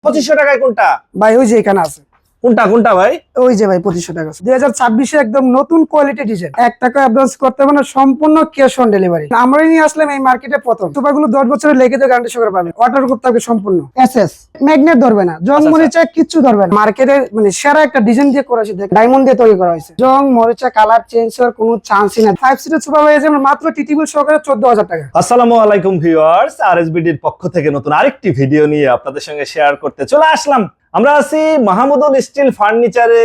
2500 টাকায় কোনটা ভাই ওই যে এখানে আছে কোনটা কোনটা ভাই ওই যে ভাই 2500 টাকা 2026 এ একদম নতুন কোয়ালিটি ডিজাইন 1 টাকা অ্যাডভান্স করতে হবে না, সম্পূর্ণ ক্যাশ অন ডেলিভারি। আমরাই নিয়ে আসলাম এই মার্কেটে প্রথম। সোফাগুলো 10 বছরের লিখিত গ্যারান্টি সহকারে পাবেন। অর্ডার করতে হবে সম্পূর্ণ এসএস, ম্যাগনেট ধরবে না, জং মরিচা কিচ্ছু ধরবে না। মার্কেটে মানে সেরা একটা ডিজাইন দিয়ে করা হয়েছে, ডায়মন্ড দিয়ে তৈরি করা হয়েছে। জং মরিচা কালার চেঞ্জ হওয়ার কোনো চান্সই না। 5 সিটের সোফা হয়ে যাবে মাত্র টিটিবল সহকারে 14000 টাকা। আসসালামু আলাইকুম ভিউয়ার্স, আরএসবিডির পক্ষ থেকে নতুন আরেকটি ভিডিও নিয়ে আপনাদের সঙ্গে শেয়ার করতে চলে আসলাম। আমরা আছি মাহমুদুল স্টিল ফার্নিচারে,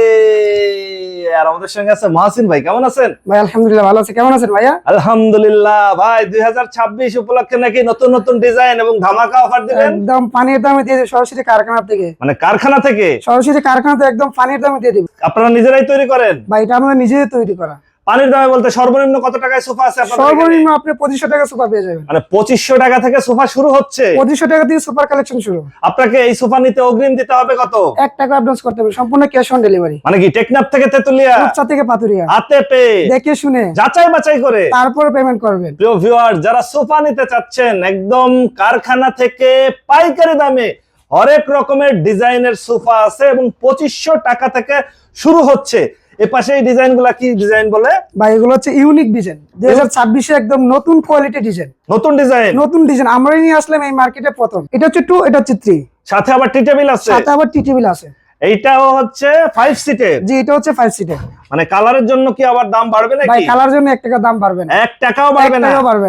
আর আমাদের সঙ্গে আছে মহসিন ভাই। কেমন আছেন ভাই? আলহামদুলিল্লাহ ভালো আছি। কেমন আছেন ভাইয়া? আলহামদুলিল্লাহ ভাই। 2026 উপলক্ষে নাকি নতুন নতুন ডিজাইন এবং ধামাকা অফার দিবেন। একদম পানির দামে দিয়ে দেব, সরাসরি কারখানা থেকে। মানে কারখানা থেকে? সরাসরি কারখানাতে একদম পানির দামে দিয়ে দিব। আপনারা নিজেরাই তৈরি করেন? ভাই এটা আমরা নিজেই তৈরি করা। পানির দামে বলতে সর্বনিম্ন কত টাকায় সোফা আছে আপনাদের? সর্বনিম্ন আপনি 2500 টাকা সোফা পেয়ে যাবেন। মানে 2500 টাকা থেকে সোফা শুরু হচ্ছে? 2500 টাকা দিয়ে সুপার কালেকশন শুরু। আপনাকে এই সোফা নিতে অগ্রিম দিতে হবে কত? 1 টাকা অ্যাডভান্স করতে হবে, সম্পূর্ণ ক্যাশ অন ডেলিভারি। মানে কি টেকনাফ থেকে তেতুলিয়া, উচ্চা থেকে পাতুরিয়া, হাতে পেয়ে দেখে শুনে যাচাই বাছাই করে তারপর পেমেন্ট করবেন। প্রিয় ভিউয়ার, যারা সোফা নিতে চাচ্ছেন একদম কারখানা থেকে পাইকারি দামে হরেক রকমের ডিজাইনের সোফা আছে এবং 2500 টাকা থেকে শুরু হচ্ছে। এই পাশে এই ডিজাইনগুলো কি ডিজাইন বলে ভাই? এগুলো হচ্ছে ইউনিক ডিজাইন, 2026 এ একদম নতুন কোয়ালিটি ডিজাইন। নতুন ডিজাইন, নতুন ডিজাইন আমরাই নিয়ে আসলাম এই মার্কেটে প্রথম। এটা হচ্ছে 2, এটা হচ্ছে 3, সাথে আবার টি টেবিল আছে, সাথে আবার টি টেবিল আছে। এইটাও হচ্ছে 5 সিটের। জি, এটা হচ্ছে 5 সিটের। মানে কালারের জন্য কি আবার দাম বাড়বে নাকি? ভাই কালার জন্য 1 টাকা দাম বাড়বে না। 1 টাকাও বাড়বে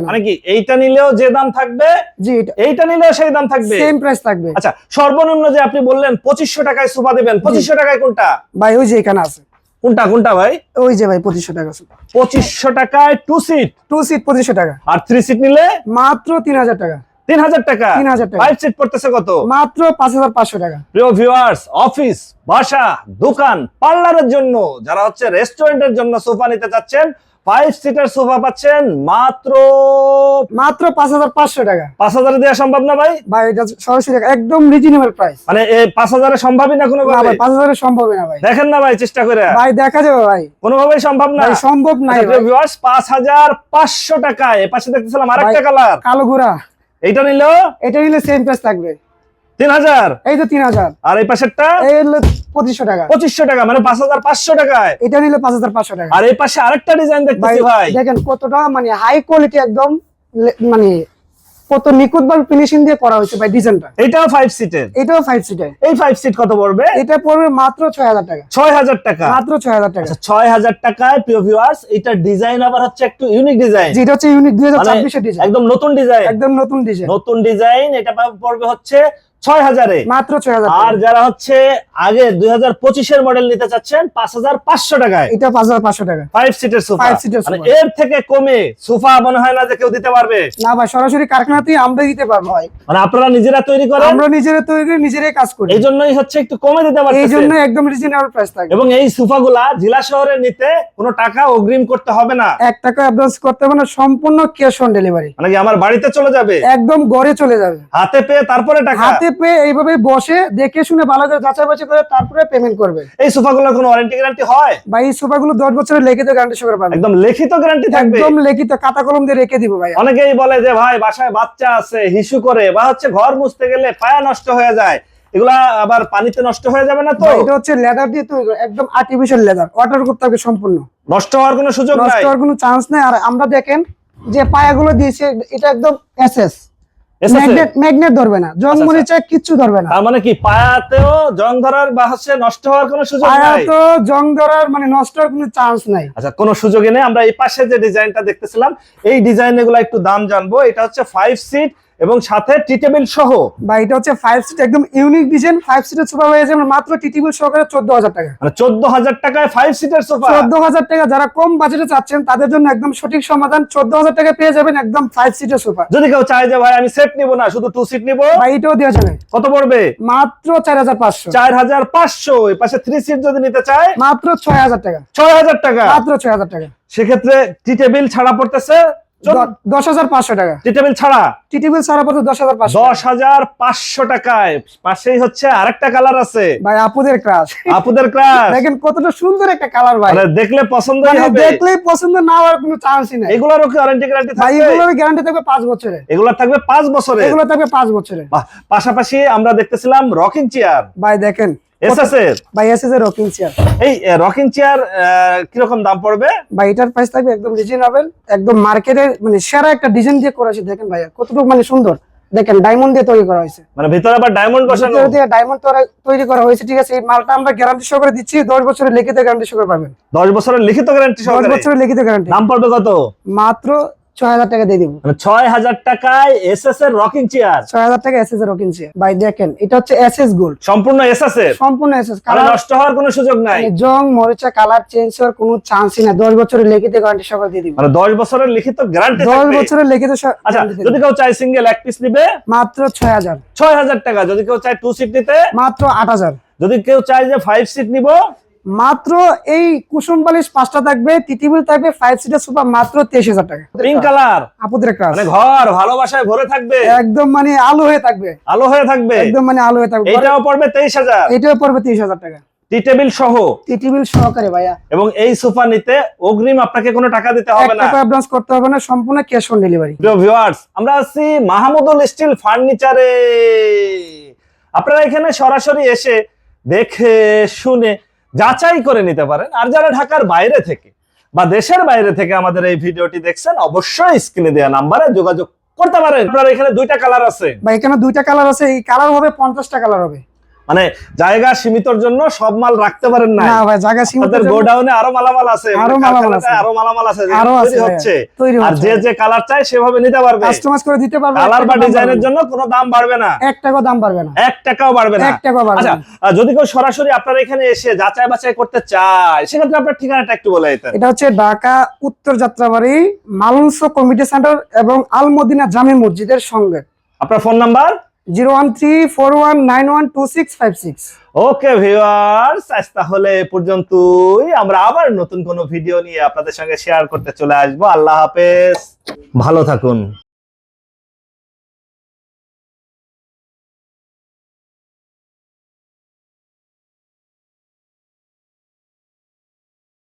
না? মানে কি এইটা নিলেও যে দাম থাকবে, জি এইটা নিলেও সেই দাম থাকবে, সেম প্রাইস থাকবে। আচ্ছা, সর্বনিম্ন যে আপনি বললেন 2500 টাকায় সোফা দিবেন, 2500 টাকায় কোনটা ভাই? ওই যে এখানে আছে। কোনটা কোনটা ভাই? ওই যে ভাই 2500 টাকা। 2500 টাকায় 2 সিট, 2 সিট 2500 টাকা। আর 3 সিট নিলে মাত্র 3000 টাকা। 3000 টাকা। 3000 টাকা। 5 সিট পড়তেছে কত? মাত্র 5500 টাকা। প্রিয় ভিউয়ার্স, অফিস, বাসা, দোকান, পার্লারের জন্য, যারা হচ্ছে রেস্টুরেন্টের জন্য সোফা নিতে চাচ্ছেন, 5 সিটার সোফা পাচ্ছেন মাত্র 5500 টাকা। 5000 এ দেওয়া সম্ভব না ভাই? ভাই এটা সরাসরি একদম রিজনেবল প্রাইস। মানে এই 5000 এ সম্ভবই না কোনো না ভাবে? ভাই 5000 এ সম্ভব না ভাই। দেখেন না ভাই চেষ্টা করে। ভাই দেখা যাবে ভাই, কোনোভাবেই সম্ভব না। ভাই সম্ভব নাই আচ্ছা, ভাই। ভিউয়ার্স, 5500 টাকায় এই পাশে দেখতেছিলাম আরেকটা কালার, কালো ঘোড়া। এইটা নিলেও এটা নিলে সেম প্রাইস থাকবে 3000। এই তো 3000। আর এই পাশেরটা এই হলো 2500 টাকা। 2500 টাকা, মানে 5500 টাকায়। এটা নিলে 5500 টাকা। আর এই পাশে আরেকটা ডিজাইন দেখতেছি ভাই, দেখেন কতটা মানে হাই কোয়ালিটি, একদম মানে কত নিখুঁত ভাবে ফিনিশিং দিয়ে করা হয়েছে ভাই ডিজাইনটা। এটাও 5 সিটের। এটাও 5 সিটের। এই 5 সিট কত পড়বে? এটা পড়বে মাত্র 6000 টাকা। 6000 টাকা, মাত্র 6000 টাকা। আচ্ছা 6000 টাকায়। প্রিয় ভিউয়ার্স, এটা ডিজাইন আবার হচ্ছে একটু ইউনিক ডিজাইন, যেটা হচ্ছে ইউনিক 2026 এর ডিজাইন, একদম নতুন ডিজাইন, একদম নতুন ডিজাইন। নতুন ডিজাইন। এটা পড়বে হচ্ছে 6000 এ, মাত্র 6000 আর টাকা। যারা হচ্ছে আগে 2025 এর মডেল নিতে চাচ্ছেন 5500 টাকায়। এটা 5500 টাকা। 5 সিটের সোফা। 5 সিটের মানে সোফা। এর থেকে কমে সোফা মনে হয় না যে কেউ দিতে পারবে। না ভাই, সরাসরি কারখানাতেই আমরা দিতে পারবো ভাই। মানে আপনারা নিজেরা তৈরি করেন? আমরা নিজেরা তৈরি করে নিজেরাই কাজ করি। এই জন্যই হচ্ছে একটু কমে দিতে এই পারতেছেন। জন্য একদম রিজনেবল প্রাইস থাকবে। এবং এই সোফাগুলা জেলা শহরে নিতে কোনো টাকা অগ্রিম করতে হবে না। 1 টাকা অ্যাডভান্স করতে হবে না, সম্পূর্ণ ক্যাশ অন ডেলিভারি। মানে কি আমার বাড়িতে চলে যাবে? একদম ঘরে চলে যাবে, হাতে পেয়ে তারপরে টাকা? হাতে পেয়ে এইভাবে বসে দেখে শুনে ভালো করে যাচাই বাছাই করে তারপরে পেমেন্ট করবে। এই সোফাগুলোর কোনো ওয়ারেন্টি গ্যারান্টি হয়? ভাই এই সোফাগুলো 10 বছরের লিখিত গ্যারান্টি সহকারে পাবেন। একদম লিখিত গ্যারান্টি থাকবে? একদম লিখিত, খাতা কলম দিয়ে রেখে দিব ভাই। অনেকেই বলে যে ভাই বাসায় বাচ্চা আছে, হিসু করে, বা হচ্ছে ঘর মুছতে গেলে পায়া নষ্ট হয়ে যায়, এগুলা আবার পানিতে নষ্ট হয়ে যাবে না তো? ভাই, এটা হচ্ছে লেদার দিয়ে তৈরি করা, একদম আর্টিফিশিয়াল লেদার। অর্ডার করতে হবে সম্পূর্ণ, নষ্ট হওয়ার কোনো সুযোগ নষ্ট নাই? হওয়ার কোনো চান্স নাই। আর আমরা দেখেন যে পায়াগুলো দিয়েছে, এটা একদম এসএস, ম্যাগনেট ধরবে না, জং মরিচা কিচ্ছু ধরবে না। তার মানে কি পায়াতেও জং ধরার বা হচ্ছে নষ্ট হওয়ার কোনো সুযোগ নাই? পায়া তো জং ধরার মানে নষ্ট হওয়ার কোনো চান্স নাই। আচ্ছা, কোনো সুযোগই নেই। আমরা এই পাশে যে ডিজাইনটা দেখতেছিলাম, এই ডিজাইন এগুলো একটু দাম জানবো। এটা হচ্ছে 5 সিট এবং সাথে টি টেবিল সহ। ভাই এটা হচ্ছে 5 সিট, একদম ইউনিক ডিজাইন। 5 সিটের সোফা হয়ে যাবে মাত্র টি টেবিল সহকারে 14000 টাকা। মানে 14000 টাকায় 5 সিটের সোফা। 14000 টাকা। যারা কম বাজেটে চাচ্ছেন তাদের জন্য একদম সঠিক সমাধান। 14000 টাকা পেয়ে যাবেন একদম 5 সিটের সোফা। যদি কেউ চায় যে ভাই আমি সেট নিব না, শুধু 2 সিট নিব, ভাই এটাও দেওয়া যাবে। কত পড়বে? মাত্র 4500। 4500। এই পাশে 3 সিট যদি নিতে চায় মাত্র 6000 টাকা। 6000 টাকা। মাত্র 6000 টাকা। সেক্ষেত্রে টি টেবিল ছাড়া পড়তেছে 10,500 টাকা। টি টেবিল ছাড়া টি টেবিল ছাড়া পড়তো 10,500। 10,500 টাকায়। পাশেই হচ্ছে আরেকটা কালার আছে ভাই আপুদের ক্রাশ। আপুদের ক্রাশ। দেখেন কতটা সুন্দর একটা কালার ভাই, মানে দেখলে পছন্দই মানে হবে। দেখলেই পছন্দ না হওয়ার কোনো চান্সই নাই। এগুলোরও কি ওয়ারেন্টি গ্যারান্টি ভাই থাকবে? এগুলোর গ্যারান্টি থাকবে 5 বছরের। এগুলো থাকবে 5 বছরের। এগুলো থাকবে 5 বছরের। বাহ, পাশাপাশি আমরা দেখতেছিলাম রকিং চেয়ার ভাই দেখেন এসএস এর। ভাই এসএস এর রকিং চেয়ার। এই রকিং চেয়ার কিরকম দাম পড়বে? ভাই এটার প্রাইস থাকবে একদম রিজনেবল, একদম মার্কেটের মানে সেরা একটা ডিজাইন দিয়ে করা হয়েছে। দেখেন ভাই কতটুকু মানে সুন্দর, দেখেন ডায়মন্ড দিয়ে তৈরি করা হয়েছে, মানে ভিতরে আবার ডায়মন্ড বসানো। ভিতরে দিয়ে ডায়মন্ড তৈরি করা হয়েছে, ঠিক আছে। এই মালটা আমরা গ্যারান্টি সহকারে দিচ্ছি, 10 বছরের লিখিত গ্যারান্টি সহকারে পাবেন। 10 বছরের লিখিত গ্যারান্টি 10 সহকারে। বছরের লিখিত গ্যারান্টি। দাম পড়বে কত? মাত্র 6,000 টাকা দিয়ে দিব। মানে 6,000 টাকায় এসএস এর রকিং চেয়ার। 6,000 টাকা এসএস এর রকিং চেয়ার। ভাই দেখেন এটা হচ্ছে এসএস গোল্ড, সম্পূর্ণ এসএস এর। সম্পূর্ণ এসএস। কালার কালার নষ্ট হওয়ার কোনো সুযোগ নাই। জং মরিচা কালার চেঞ্জ হওয়ার কোনো চান্সই না। 10 বছরের লিখিত গ্যারান্টি সহকারে দিয়ে দিব। মানে 10 বছরের লিখিত গ্যারান্টি 10 থাকবে। বছরের লিখিত আচ্ছা, যদি কেউ চায় সিঙ্গেল এক পিস নিবে মাত্র 6,000। 6,000 টাকা। যদি কেউ চায় 2 সিট নিতে মাত্র 8,000। যদি কেউ চায় যে 5 সিট নিব মাত্র এই কুসুম বালিশ 5টা থাকবে, টি টেবিল থাকবে, 5 সিটার সোফা মাত্র 23,000 টাকা। Pink colour. আপুদের ক্রাশ। মানে ঘর ভালোবাসায় ভরে থাকবে, একদম মানে আলো হয়ে থাকবে, আলো হয়ে থাকবে। একদম মানে আলো হয়ে থাকবে। এটাও পড়বে 23,000 এটাও পড়বে 23,000 টাকা টি টেবিল সহ। টি টেবিল সহকারে ভাইয়া। এবং এই সোফা নিতে অগ্রিম আপনাকে কোনো টাকা দিতে 1 হবে না। টাকা অ্যাডভান্স করতে হবে না, সম্পূর্ণ ক্যাশ অন ডেলিভারি। প্রিয় ভিউয়ার্স, আমরা আছি মাহমুদুল স্টিল ফার্নিচারে। আপনারা এখানে সরাসরি এসে দেখে শুনে যাচাই করে নিতে পারেন। আর যারা ঢাকার বাইরে থেকে বা দেশের বাইরে থেকে আমাদের এই ভিডিওটি দেখছেন, অবশ্যই স্ক্রিনে দেওয়া নাম্বারে যোগাযোগ করতে পারেন। আপনার এখানে 2টা কালার আছে। ভাই এখানে 2টা কালার আছে, এই কালার হবে 50টা কালার হবে। মানে জায়গা সীমিতর জন্য সব মাল রাখতে পারেন না। না ভাই জায়গা সীমিত। আপনাদের গোডাউনে আরো মালামাল আছে, আরো মালামাল আছে, আরো মালামাল আছে, আরো তৈরি আছে হচ্ছে। তৈরি আর হচ্ছে। যে কালার চাই সেভাবে নিতে পারবে, কাস্টমাইজ করে দিতে পারবে। কালার বা ডিজাইনের জন্য কোনো দাম বাড়বে না, 1 টাকাও দাম বাড়বে না, 1 টাকাও বাড়বে না। 1 টাকাও বাড়বে আচ্ছা, না। যদি কেউ সরাসরি আপনার এখানে এসে যাচাই বাছাই করতে চায়, সেক্ষেত্রে আপনার ঠিকানাটা একটু বলে দিতেন। এটা হচ্ছে ঢাকা উত্তর যাত্রাবাড়ি মালুনস কমিটি সেন্টার এবং আল মদিনা জামে মসজিদের সঙ্গে। আপনার ফোন নাম্বার 01341912656। ওকে ভিউয়ার্স, আজ তাহলে এ পর্যন্তই। আমরা আবার নতুন কোনো ভিডিও নিয়ে আপনাদের সঙ্গে শেয়ার করতে চলে আসবো। আল্লাহ হাফেজ, ভালো থাকুন।